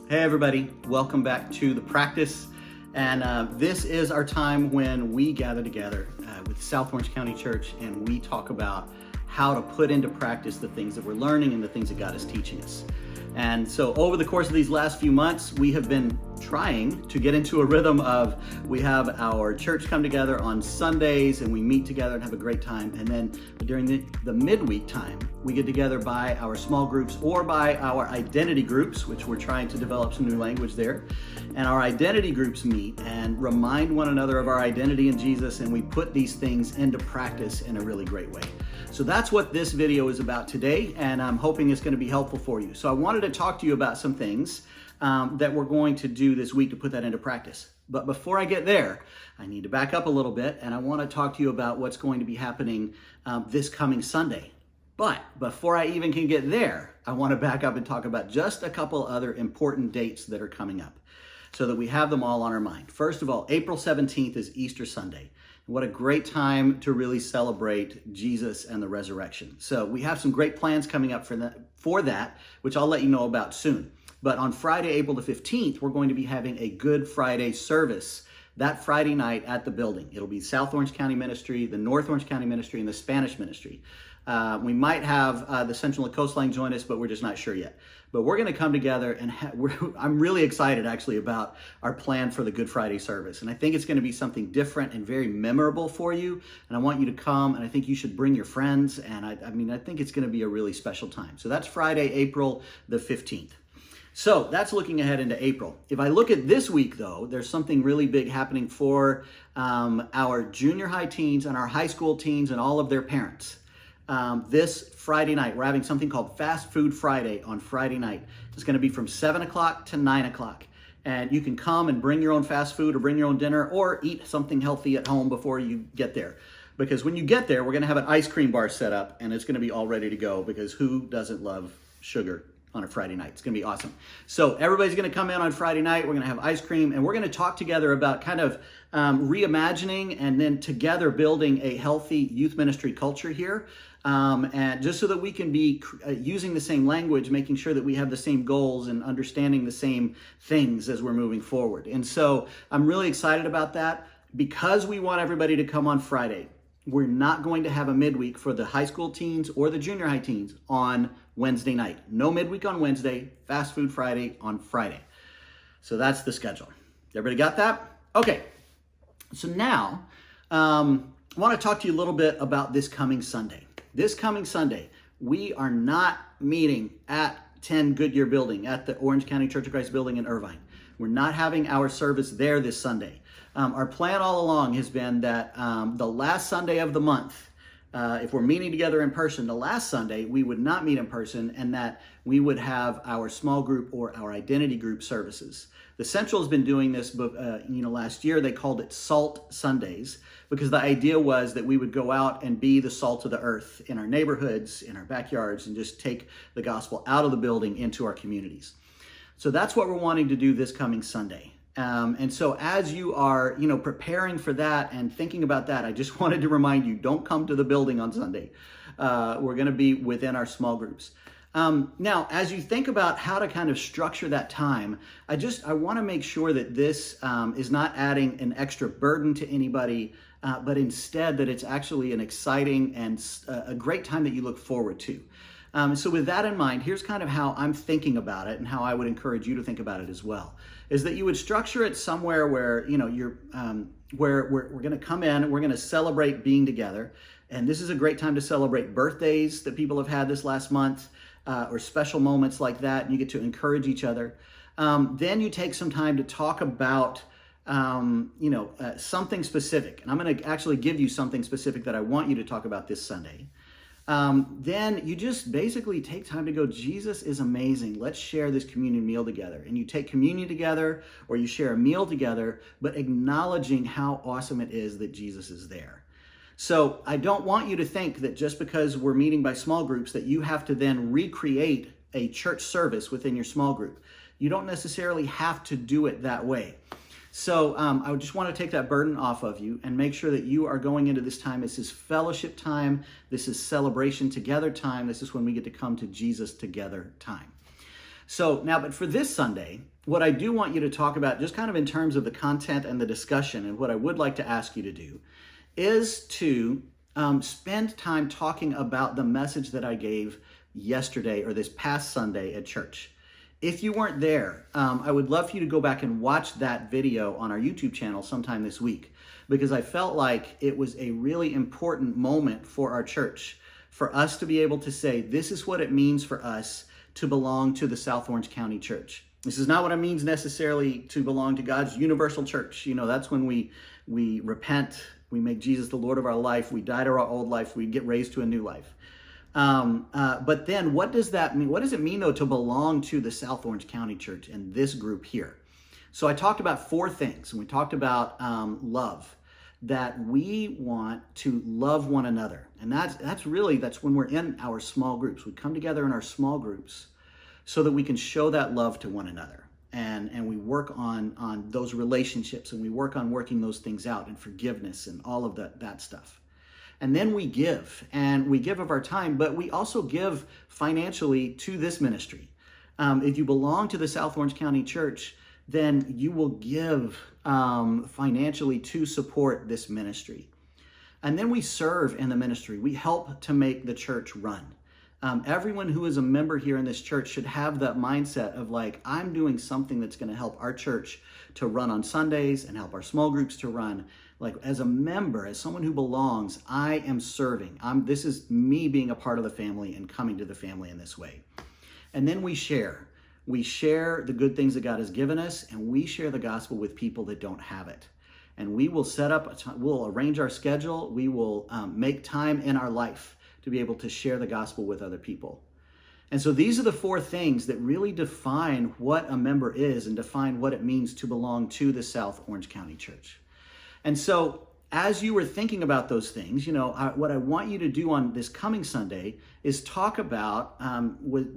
Hey everybody, welcome back to The Practice. And this is our time when we gather together with South Orange County Church and we talk about how to put into practice the things that we're learning and the things that God is teaching us. And so over the course of these last few months, we have been trying to get into a rhythm of we have our church come together on Sundays and we meet together and have a great time. And then during the midweek time, we get together by our small groups or by our identity groups, which we're trying to develop some new language there. And our identity groups meet and remind one another of our identity in Jesus, and we put these things into practice in a really great way. So that's what this video is about today, and I'm hoping it's going to be helpful for you. So I wanted to talk to you about some things that we're going to do this week to put that into practice. But before I get there, I need to back up a little bit, and I want to talk to you about what's going to be happening this coming Sunday. But before I even can get there, I want to back up and talk about just a couple other important dates that are coming up so that we have them all on our mind. First of all, April 17th is Easter Sunday. What a great time to really celebrate Jesus and the resurrection. So we have some great plans coming up for that, which I'll let you know about soon. But on Friday, April the 15th, we're going to be having a Good Friday service that Friday night at the building. It'll be South Orange County Ministry, the North Orange County Ministry, and the Spanish Ministry. We might have the Central and Coastline join us, but we're just not sure yet. But we're going to come together, and I'm really excited actually about our plan for the Good Friday service. And I think it's going to be something different and very memorable for you. And I want you to come, and I think you should bring your friends. And I think it's going to be a really special time. So that's Friday, April the 15th. So that's looking ahead into April. If I look at this week, though, there's something really big happening for our junior high teens and our high school teens and all of their parents. This Friday night, we're having something called Fast Food Friday on Friday night. It's going to be from 7 o'clock to 9 o'clock. And you can come and bring your own fast food or bring your own dinner or eat something healthy at home before you get there. Because when you get there, we're going to have an ice cream bar set up and it's going to be all ready to go, because who doesn't love sugar on a Friday night? It's going to be awesome. So everybody's going to come in on Friday night. We're going to have ice cream and we're going to talk together about kind of reimagining and then together building a healthy youth ministry culture here. And just so that we can be using the same language, making sure that we have the same goals and understanding the same things as we're moving forward. And so I'm really excited about that. Because we want everybody to come on Friday, we're not going to have a midweek for the high school teens or the junior high teens on Wednesday night. No midweek on Wednesday, Fast Food Friday on Friday. So that's the schedule. Everybody got that? Okay. So now I want to talk to you a little bit about this coming Sunday. This coming Sunday, we are not meeting at 10 Goodyear Building at the Orange County Church of Christ building in Irvine. We're not having our service there this Sunday. Our plan all along has been that the last Sunday of the month, if we're meeting together in person, the last Sunday we would not meet in person, and that we would have our small group or our identity group services. The Central has been doing this, last year they called it Salt Sundays, because the idea was that we would go out and be the salt of the earth in our neighborhoods, in our backyards, and just take the gospel out of the building into our communities. So that's what we're wanting to do this coming Sunday. And so as you are, preparing for that and thinking about that, I just wanted to remind you, don't come to the building on Sunday. We're going to be within our small groups. Now, as you think about how to kind of structure that time, I want to make sure that this is not adding an extra burden to anybody, but instead that it's actually an exciting and a great time that you look forward to. So with that in mind, here's kind of how I'm thinking about it and how I would encourage you to think about it as well, is that you would structure it somewhere where, where we're going to come in and we're going to celebrate being together. And this is a great time to celebrate birthdays that people have had this last month, or special moments like that. And you get to encourage each other. Then you take some time to talk about something specific. And I'm going to actually give you something specific that I want you to talk about this Sunday. Then you just basically take time to go, Jesus is amazing. Let's share this communion meal together. And you take communion together or you share a meal together, but acknowledging how awesome it is that Jesus is there. So I don't want you to think that just because we're meeting by small groups that you have to then recreate a church service within your small group. You don't necessarily have to do it that way. So I just want to take that burden off of you and make sure that you are going into this time. This is fellowship time. This is celebration together time. This is when we get to come to Jesus together time. So now, but for this Sunday, what I do want you to talk about, just kind of in terms of the content and the discussion, and what I would like to ask you to do, is to spend time talking about the message that I gave yesterday or this past Sunday at church. If you weren't there, I would love for you to go back and watch that video on our YouTube channel sometime this week, because I felt like it was a really important moment for our church, for us to be able to say, this is what it means for us to belong to the South Orange County Church. This is not what it means necessarily to belong to God's universal church. You know, that's when we repent, we make Jesus the Lord of our life, we die to our old life, we get raised to a new life. But then what does that mean? What does it mean, though, to belong to the South Orange County Church and this group here? So I talked about 4 things, and we talked about love, that we want to love one another. And that's when we're in our small groups. We come together in our small groups so that we can show that love to one another. And we work on those relationships, and we work on working those things out, and forgiveness and all of that stuff. And then we give of our time, but we also give financially to this ministry. If you belong to the South Orange County Church, then you will give financially to support this ministry. And then we serve in the ministry. We help to make the church run. Everyone who is a member here in this church should have that mindset of like, I'm doing something that's going to help our church to run on Sundays and help our small groups to run. Like, as a member, as someone who belongs, I am serving. This is me being a part of the family and coming to the family in this way. And then we share. We share the good things that God has given us, and we share the gospel with people that don't have it. And we will we'll arrange our schedule. We will make time in our life to be able to share the gospel with other people. And so these are the 4 things that really define what a member is and define what it means to belong to the South Orange County Church. And so as you were thinking about those things, what I want you to do on this coming Sunday is talk about,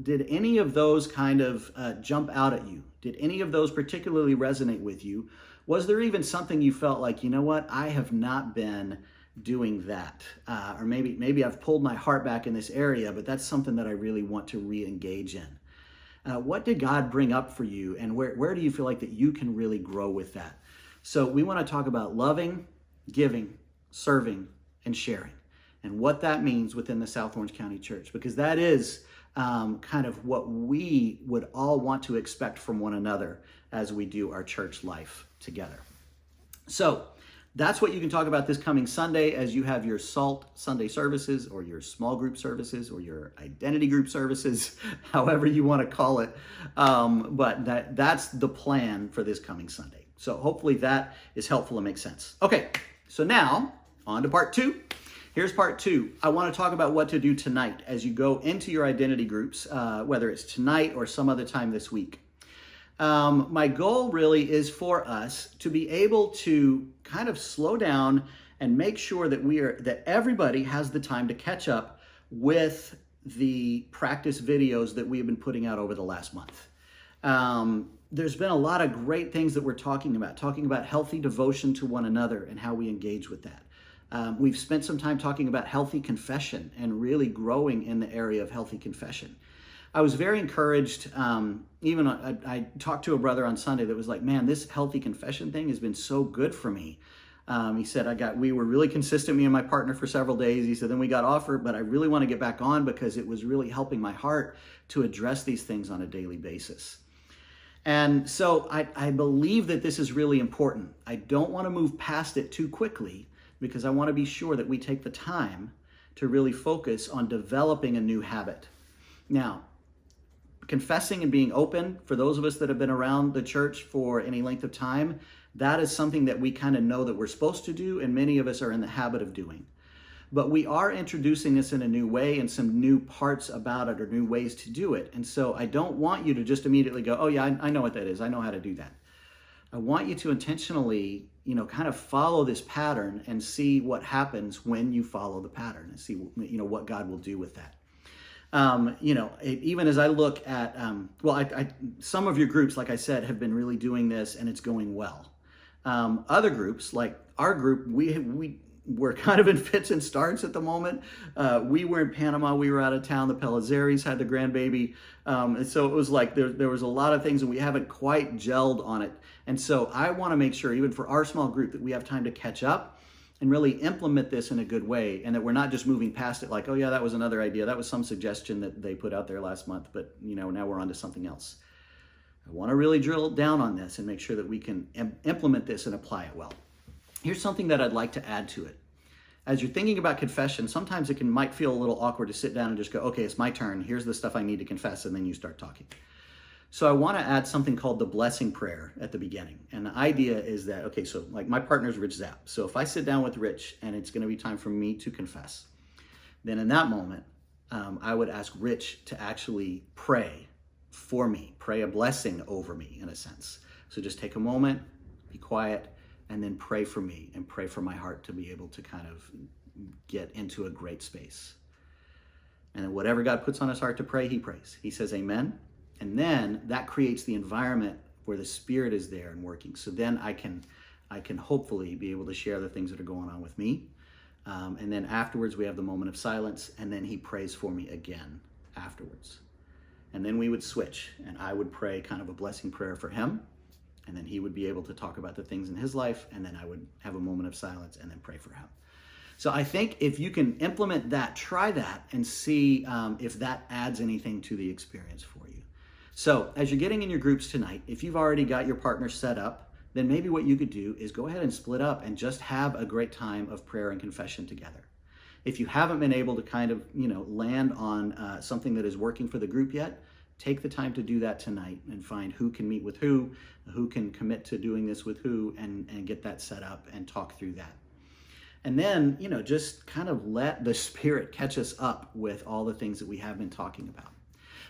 did any of those kind of jump out at you? Did any of those particularly resonate with you? Was there even something you felt like, you know what, I have not been doing that? Or maybe I've pulled my heart back in this area, but that's something that I really want to re-engage in. What did God bring up for you, and where do you feel like that you can really grow with that? So we want to talk about loving, giving, serving, and sharing, and what that means within the South Orange County Church, because that is kind of what we would all want to expect from one another as we do our church life together. So that's what you can talk about this coming Sunday as you have your SALT Sunday services, or your small group services, or your identity group services, however you want to call it. But that's the plan for this coming Sunday. So hopefully that is helpful and makes sense. Okay, so now on to part 2. Here's part 2. I want to talk about what to do tonight as you go into your identity groups, whether it's tonight or some other time this week. My goal really is for us to be able to kind of slow down and make sure that everybody has the time to catch up with the practice videos that we have been putting out over the last month. There's been a lot of great things that we're talking about healthy devotion to one another and how we engage with that. We've spent some time talking about healthy confession and really growing in the area of healthy confession. I was very encouraged. I talked to a brother on Sunday that was like, man, this healthy confession thing has been so good for me. He said, we were really consistent, me and my partner, for several days. He said, then we got offered, but I really want to get back on because it was really helping my heart to address these things on a daily basis. And so I believe that this is really important. I don't want to move past it too quickly, because I want to be sure that we take the time to really focus on developing a new habit. Now, confessing and being open, for those of us that have been around the church for any length of time, that is something that we kind of know that we're supposed to do, and many of us are in the habit of doing. But we are introducing this in a new way and some new parts about it, or new ways to do it. And so I don't want you to just immediately go, oh yeah, I know what that is. I know how to do that. I want you to intentionally, kind of follow this pattern and see what happens when you follow the pattern, and see, what God will do with that. Even as I look at, some of your groups, like I said, have been really doing this and it's going well. Other groups, like our group, we're kind of in fits and starts at the moment. We were in Panama, we were out of town, the Pelizzeris had the grandbaby. And so it was like there was a lot of things and we haven't quite gelled on it. And so I want to make sure, even for our small group, that we have time to catch up and really implement this in a good way, and that we're not just moving past it like, oh yeah, that was another idea. That was some suggestion that they put out there last month, but now we're on to something else. I want to really drill down on this and make sure that we can implement this and apply it well. Here's something that I'd like to add to it. As you're thinking about confession, sometimes it might feel a little awkward to sit down and just go, okay, it's my turn. Here's the stuff I need to confess, and then you start talking. So I want to add something called the blessing prayer at the beginning. And the idea is that, okay, so like my partner's Rich Zapp. So if I sit down with Rich and it's going to be time for me to confess, then in that moment, I would ask Rich to actually pray for me, pray a blessing over me in a sense. So just take a moment, be quiet, and then pray for me and pray for my heart to be able to kind of get into a great space. And then whatever God puts on his heart to pray, he prays. He says amen. And then that creates the environment where the Spirit is there and working. So then I can hopefully be able to share the things that are going on with me. And then afterwards we have the moment of silence, and then he prays for me again afterwards. And then we would switch, and I would pray kind of a blessing prayer for him, and then he would be able to talk about the things in his life, and then I would have a moment of silence and then pray for him. So I think if you can implement that, try that, and see if that adds anything to the experience for you. So as you're getting in your groups tonight, if you've already got your partner set up, then maybe what you could do is go ahead and split up and just have a great time of prayer and confession together. If you haven't been able to kind of, land on something that is working for the group yet, take the time to do that tonight and find who can meet with who can commit to doing this with who, and get that set up and talk through that. And then, just kind of let the Spirit catch us up with all the things that we have been talking about.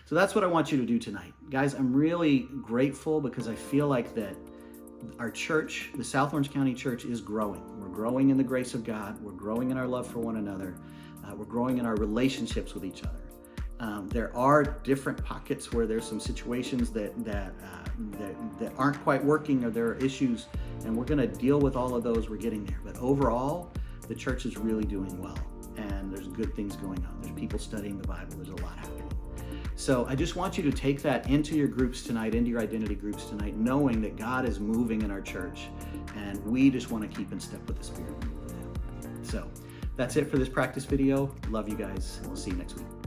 So that's what I want you to do tonight. Guys, I'm really grateful because I feel like that our church, the South Orange County Church, is growing. We're growing in the grace of God. We're growing in our love for one another. We're growing in our relationships with each other. There are different pockets where there's some situations that aren't quite working, or there are issues, and we're going to deal with all of those. We're getting there. But overall, the church is really doing well, and there's good things going on. There's people studying the Bible. There's a lot happening. So I just want you to take that into your groups tonight, into your identity groups tonight, knowing that God is moving in our church, and we just want to keep in step with the Spirit. So that's it for this practice video. Love you guys, and we'll see you next week.